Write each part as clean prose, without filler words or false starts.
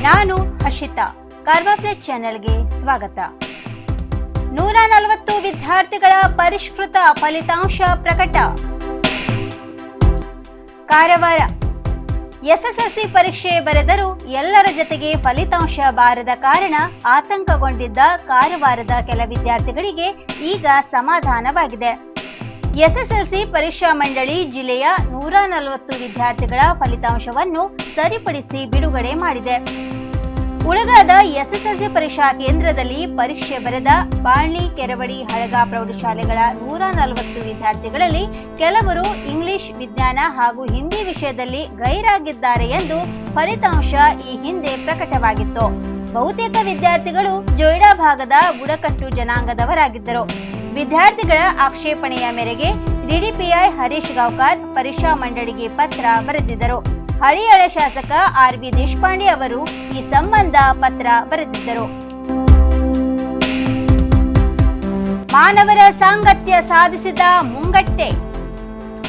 ನಾನು ಹರ್ಷಿತಾ, ಕಾರ್ವಾ ಪ್ಲಸ್ ಚಾನೆಲ್ಗೆ ಸ್ವಾಗತ. 140 ವಿದ್ಯಾರ್ಥಿಗಳ ಪರಿಷ್ಕೃತ ಫಲಿತಾಂಶ ಪ್ರಕಟ. ಕಾರವಾರ ಎಸ್ಎಸ್ಎಲ್ಸಿ ಪರೀಕ್ಷೆ ಬರೆದರೂ ಎಲ್ಲರ ಜತೆಗೆ ಫಲಿತಾಂಶ ಬಾರದ ಕಾರಣ ಆತಂಕಗೊಂಡಿದ್ದ ಕಾರವಾರದ ಕೆಲ ವಿದ್ಯಾರ್ಥಿಗಳಿಗೆ ಈಗ ಸಮಾಧಾನವಾಗಿದೆ. ಎಸ್ಎಸ್ಎಲ್ಸಿ ಪರೀಕ್ಷಾ ಮಂಡಳಿ ಜಿಲ್ಲೆಯ 140 ವಿದ್ಯಾರ್ಥಿಗಳ ಫಲಿತಾಂಶವನ್ನು ಸರಿಪಡಿಸಿ ಬಿಡುಗಡೆ ಮಾಡಿದೆ. ಉಳಗಾದ ಎಸ್ಎಸ್ಎಲ್ಸಿ ಪರೀಕ್ಷಾ ಕೇಂದ್ರದಲ್ಲಿ ಪರೀಕ್ಷೆ ಬರೆದ ಬಾಳ್ನಿ, ಕೆರವಡಿ, ಹಳಗ ಪ್ರೌಢಶಾಲೆಗಳ 140 ವಿದ್ಯಾರ್ಥಿಗಳಲ್ಲಿ ಕೆಲವರು ಇಂಗ್ಲಿಷ್, ವಿಜ್ಞಾನ ಹಾಗೂ ಹಿಂದಿ ವಿಷಯದಲ್ಲಿ ಗೈರಾಗಿದ್ದಾರೆ ಎಂದು ಫಲಿತಾಂಶ ಈ ಹಿಂದೆ ಪ್ರಕಟವಾಗಿತ್ತು. ಬಹುತೇಕ ವಿದ್ಯಾರ್ಥಿಗಳು ಜೊಯ್ಡಾ ಭಾಗದ ಬುಡಕಟ್ಟು ಜನಾಂಗದವರಾಗಿದ್ದರು. ವಿದ್ಯಾರ್ಥಿಗಳ ಆಕ್ಷೇಪಣೆಯ ಮೇರೆಗೆ ಡಿಡಿಪಿಐ ಹರೀಶ್ ಗಾವ್ಕರ್ ಪರೀಕ್ಷಾ ಮಂಡಳಿಗೆ ಪತ್ರ ಬರೆದಿದ್ದರು. ಹಳಿಯಾಳ ಶಾಸಕ ಆರ್.ಬಿ. ದೇಶಪಾಂಡೆ ಅವರು ಈ ಸಂಬಂಧ ಪತ್ರ ಬರೆದಿದ್ದರು. ಮಾನವರ ಸಾಂಗತ್ಯ ಸಾಧಿಸಿದ ಮುಂಗಟ್ಟೆ.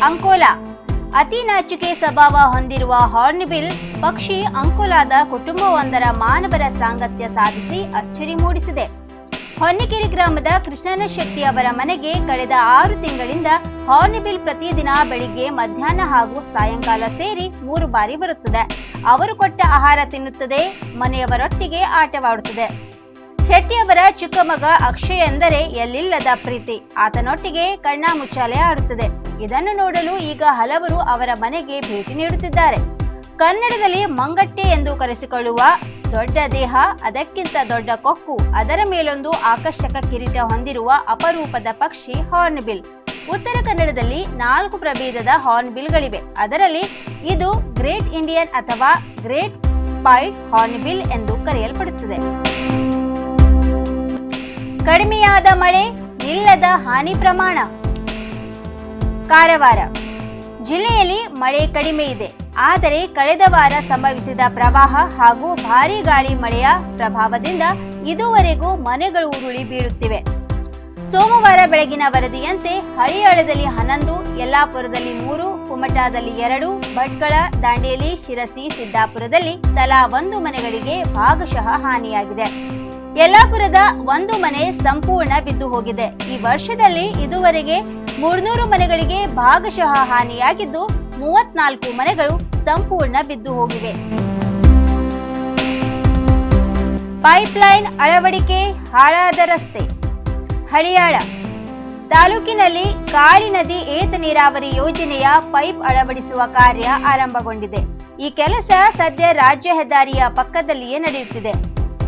ಅಂಕೋಲಾ ಅತಿ ನಾಚಿಕೆ ಸ್ವಭಾವ ಹೊಂದಿರುವ ಹಾರ್ನ್ಬಿಲ್ ಪಕ್ಷಿ ಅಂಕೋಲಾದ ಕುಟುಂಬವೊಂದರ ಮಾನವರ ಸಾಂಗತ್ಯ ಸಾಧಿಸಿ ಅಚ್ಚರಿ ಮೂಡಿಸಿದೆ. ಹೊನ್ನಿಕೆರೆ ಗ್ರಾಮದ ಕೃಷ್ಣನ ಶೆಟ್ಟಿ ಅವರ ಮನೆಗೆ ಕಳೆದ 6 ತಿಂಗಳಿಂದ ಹಾರ್ನ್ಬಿಲ್ ಪ್ರತಿದಿನ ಬೆಳಿಗ್ಗೆ, ಮಧ್ಯಾಹ್ನ ಹಾಗೂ ಸಾಯಂಕಾಲ ಸೇರಿ 3 ಬಾರಿ ಬರುತ್ತದೆ. ಅವರು ಕೊಟ್ಟ ಆಹಾರ ತಿನ್ನುತ್ತದೆ, ಮನೆಯವರೊಟ್ಟಿಗೆ ಆಟವಾಡುತ್ತದೆ. ಶೆಟ್ಟಿಯವರ ಚಿಕ್ಕ ಮಗ ಅಕ್ಷಯ್ ಎಂದರೆ ಎಲ್ಲಿಲ್ಲದ ಪ್ರೀತಿ. ಆತನೊಟ್ಟಿಗೆ ಕಣ್ಣ ಮುಚ್ಚಾಲೆ ಆಡುತ್ತದೆ. ಇದನ್ನು ನೋಡಲು ಈಗ ಹಲವರು ಅವರ ಮನೆಗೆ ಭೇಟಿ ನೀಡುತ್ತಿದ್ದಾರೆ. ಕನ್ನಡದಲ್ಲಿ ಮಂಗಟ್ಟೆ ಎಂದು ಕರೆಸಿಕೊಳ್ಳುವ ದೊಡ್ಡ ದೇಹ, ಅದಕ್ಕಿಂತ ದೊಡ್ಡ ಕೊಕ್ಕು, ಅದರ ಮೇಲೊಂದು ಆಕರ್ಷಕ ಕಿರೀಟ ಹೊಂದಿರುವ ಅಪರೂಪದ ಪಕ್ಷಿ ಹಾರ್ನ್ಬಿಲ್. ಉತ್ತರ ಕನ್ನಡದಲ್ಲಿ 4 ಪ್ರಭೇದದ ಹಾರ್ನ್ಬಿಲ್ಗಳಿವೆ. ಅದರಲ್ಲಿ ಇದು ಗ್ರೇಟ್ ಇಂಡಿಯನ್ ಅಥವಾ ಗ್ರೇಟ್ ಪೈಡ್ ಹಾರ್ನ್ಬಿಲ್ ಎಂದು ಕರೆಯಲ್ಪಡುತ್ತದೆ. ಕಡಿಮೆಯಾದ ಮಳೆ, ನಿಲ್ಲದ ಹಾನಿ ಪ್ರಮಾಣ. ಕಾರವಾರ ಜಿಲ್ಲೆಯಲ್ಲಿ ಮಳೆ ಕಡಿಮೆ ಇದೆ. ಆದರೆ ಕಳೆದ ವಾರ ಸಂಭವಿಸಿದ ಪ್ರವಾಹ ಹಾಗೂ ಭಾರೀ ಗಾಳಿ ಮಳೆಯ ಪ್ರಭಾವದಿಂದ ಇದುವರೆಗೂ ಮನೆಗಳು ಉರುಳಿ ಬೀಳುತ್ತಿವೆ. ಸೋಮವಾರ ಬೆಳಗಿನ ವರದಿಯಂತೆ ಹಳಿಯಾಳದಲ್ಲಿ 11, ಯಲ್ಲಾಪುರದಲ್ಲಿ 3, ಕುಮಟಾದಲ್ಲಿ 2, ಭಟ್ಕಳ, ದಾಂಡೇಲಿ, ಶಿರಸಿ, ಸಿದ್ದಾಪುರದಲ್ಲಿ ತಲಾ 1 ಮನೆಗಳಿಗೆ ಭಾಗಶಃ ಹಾನಿಯಾಗಿದೆ. ಯಲ್ಲಾಪುರದ 1 ಮನೆ ಸಂಪೂರ್ಣ ಬಿದ್ದು ಹೋಗಿದೆ. ಈ ವರ್ಷದಲ್ಲಿ ಇದುವರೆಗೆ 300 ಮನೆಗಳಿಗೆ ಭಾಗಶಃ ಹಾನಿಯಾಗಿದ್ದು 34 ಮನೆಗಳು ಸಂಪೂರ್ಣ ಬಿದ್ದು ಹೋಗಿವೆ. ಪೈಪ್ಲೈನ್ ಅಳವಡಿಕೆ, ಹಾಳಾದ ರಸ್ತೆ. ಹಳಿಯಾಳ ತಾಲೂಕಿನಲ್ಲಿ ಕಾಳಿ ನದಿ ಏತ ನೀರಾವರಿ ಯೋಜನೆಯ ಪೈಪ್ ಅಳವಡಿಸುವ ಕಾರ್ಯ ಆರಂಭಗೊಂಡಿದೆ. ಈ ಕೆಲಸ ಸದ್ಯ ರಾಜ್ಯ ಹೆದ್ದಾರಿಯ ಪಕ್ಕದಲ್ಲಿಯೇ ನಡೆಯುತ್ತಿದೆ.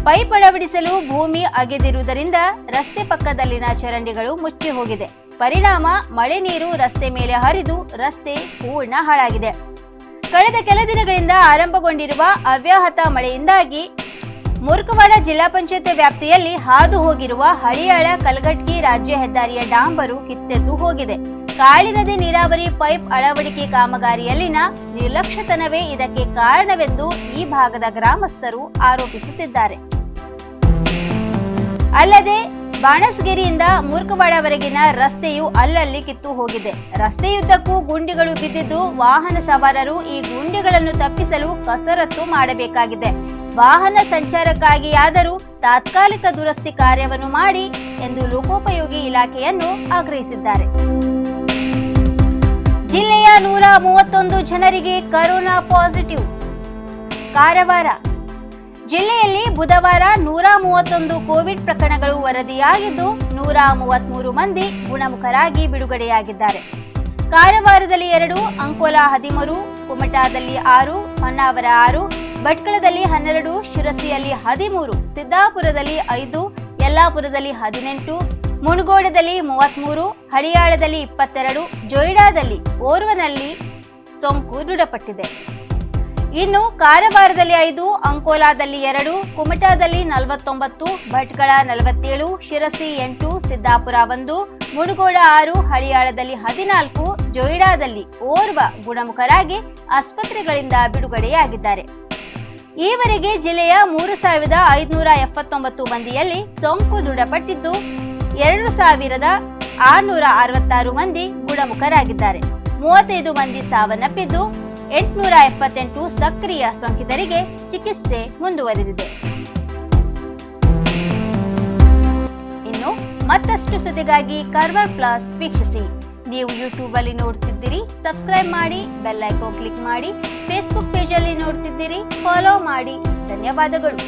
ಪೈಪ್ ಅಳವಡಿಸಲು ಭೂಮಿ ಅಗೆದಿರುವುದರಿಂದ ರಸ್ತೆ ಪಕ್ಕದಲ್ಲಿನ ಚರಂಡಿಗಳು ಮುಚ್ಚಿ ಹೋಗಿದೆ. ಪರಿಣಾಮ ಮಳೆ ನೀರು ರಸ್ತೆ ಮೇಲೆ ಹರಿದು ರಸ್ತೆ ಪೂರ್ಣ ಹಾಳಾಗಿದೆ. ಕಳೆದ ಕೆಲ ದಿನಗಳಿಂದ ಆರಂಭಗೊಂಡಿರುವ ಅವ್ಯಾಹತ ಮಳೆಯಿಂದಾಗಿ ಮುರುಕವಾಡ ಜಿಲ್ಲಾ ಪಂಚಾಯತ್ ವ್ಯಾಪ್ತಿಯಲ್ಲಿ ಹಾದು ಹೋಗಿರುವ ಹಳಿಯಾಳ ಕಲಘಟಗಿ ರಾಜ್ಯ ಹೆದ್ದಾರಿಯ ಡಾಂಬರು ಕಿತ್ತೆದ್ದು ಹೋಗಿದೆ. ಕಾಳಿ ನದಿ ನೀರಾವರಿ ಪೈಪ್ ಅಳವಡಿಕೆ ಕಾಮಗಾರಿಯಲ್ಲಿನ ನಿರ್ಲಕ್ಷ್ಯತನವೇ ಇದಕ್ಕೆ ಕಾರಣವೆಂದು ಈ ಭಾಗದ ಗ್ರಾಮಸ್ಥರು ಆರೋಪಿಸುತ್ತಿದ್ದಾರೆ. ಅಲ್ಲದೆ ಬಾಣಸ್ಗಿರಿಯಿಂದ ಮುರುಕವಾಡವರೆಗಿನ ರಸ್ತೆಯು ಅಲ್ಲಲ್ಲಿ ಕಿತ್ತು ಹೋಗಿದೆ. ರಸ್ತೆಯುದ್ದಕ್ಕೂ ಗುಂಡಿಗಳು ಬಿದ್ದಿದ್ದು ವಾಹನ ಸವಾರರು ಈ ಗುಂಡಿಗಳನ್ನು ತಪ್ಪಿಸಲು ಕಸರತ್ತು ಮಾಡಬೇಕಾಗಿದೆ. ವಾಹನ ಸಂಚಾರಕ್ಕಾಗಿಯಾದರೂ ತಾತ್ಕಾಲಿಕ ದುರಸ್ತಿ ಕಾರ್ಯವನ್ನು ಮಾಡಿ ಎಂದು ಲೋಕೋಪಯೋಗಿ ಇಲಾಖೆಯನ್ನು ಆಗ್ರಹಿಸಿದ್ದಾರೆ. ಜಿಲ್ಲೆಯ 131 ಜನರಿಗೆ ಕರೋನಾ ಪಾಸಿಟಿವ್. ಕಾರವಾರ ಜಿಲ್ಲೆಯಲ್ಲಿ ಬುಧವಾರ 131 ಕೋವಿಡ್ ಪ್ರಕರಣಗಳು ವರದಿಯಾಗಿದ್ದು 133 ಮಂದಿ ಗುಣಮುಖರಾಗಿ ಬಿಡುಗಡೆಯಾಗಿದ್ದಾರೆ. ಕಾರವಾರದಲ್ಲಿ 2, ಅಂಕೋಲಾ 13, ಕುಮಟಾದಲ್ಲಿ 6, ಹೊನ್ನಾವರ 6, ಭಟ್ಕಳದಲ್ಲಿ 12, ಶಿರಸಿಯಲ್ಲಿ 13, ಸಿದ್ದಾಪುರದಲ್ಲಿ 5, ಯಲ್ಲಾಪುರದಲ್ಲಿ 18, ಮುಣಗೋಡದಲ್ಲಿ 33, ಹಳಿಯಾಳದಲ್ಲಿ 22, ಜೊಯ್ಡಾದಲ್ಲಿ ಓರ್ವನಲ್ಲಿ ಸೋಂಕು ದೃಢಪಟ್ಟಿದೆ. ಇನ್ನು ಕಾರವಾರದಲ್ಲಿ 5, ಅಂಕೋಲಾದಲ್ಲಿ 2, ಕುಮಟಾದಲ್ಲಿ 49, ಭಟ್ಕಳ 47, ಶಿರಸಿ 8, ಸಿದ್ದಾಪುರ 1, ಮುಣಗೋಡ 6, ಹಳಿಯಾಳದಲ್ಲಿ 14, ಜೊಯ್ಡಾದಲ್ಲಿ ಓರ್ವ ಗುಣಮುಖರಾಗಿ ಆಸ್ಪತ್ರೆಗಳಿಂದ ಬಿಡುಗಡೆಯಾಗಿದ್ದಾರೆ. ಈವರೆಗೆ ಜಿಲ್ಲೆಯ 3,579 ಮಂದಿಯಲ್ಲಿ ಸೋಂಕು ದೃಢಪಟ್ಟಿದ್ದು 2,666 ಮಂದಿ ಗುಣಮುಖರಾಗಿದ್ದಾರೆ. 35 ಮಂದಿ ಸಾವನ್ನಪ್ಪಿದ್ದು 878 ಸಕ್ರಿಯ ಸೋಂಕಿತರಿಗೆ ಚಿಕಿತ್ಸೆ ಮುಂದುವರೆದಿದೆ. ಇನ್ನು ಮತ್ತಷ್ಟು ಸುದ್ದಿಗಾಗಿ ಕಾರ್ವಾರ್ ಪ್ಲಸ್ ವೀಕ್ಷಿಸಿ. ನೀವು ಯೂಟ್ಯೂಬ್ ಅಲ್ಲಿ ನೋಡ್ತಿದ್ದೀರಿ, ಸಬ್ಸ್ಕ್ರೈಬ್ ಮಾಡಿ, ಬೆಲ್ ಐಕಾನ್ ಕ್ಲಿಕ್ ಮಾಡಿ. ಫೇಸ್ಬುಕ್ ಪೇಜ್ ಅಲ್ಲಿ ನೋಡ್ತಿದ್ದೀರಿ, ಫಾಲೋ ಮಾಡಿ. ಧನ್ಯವಾದಗಳು.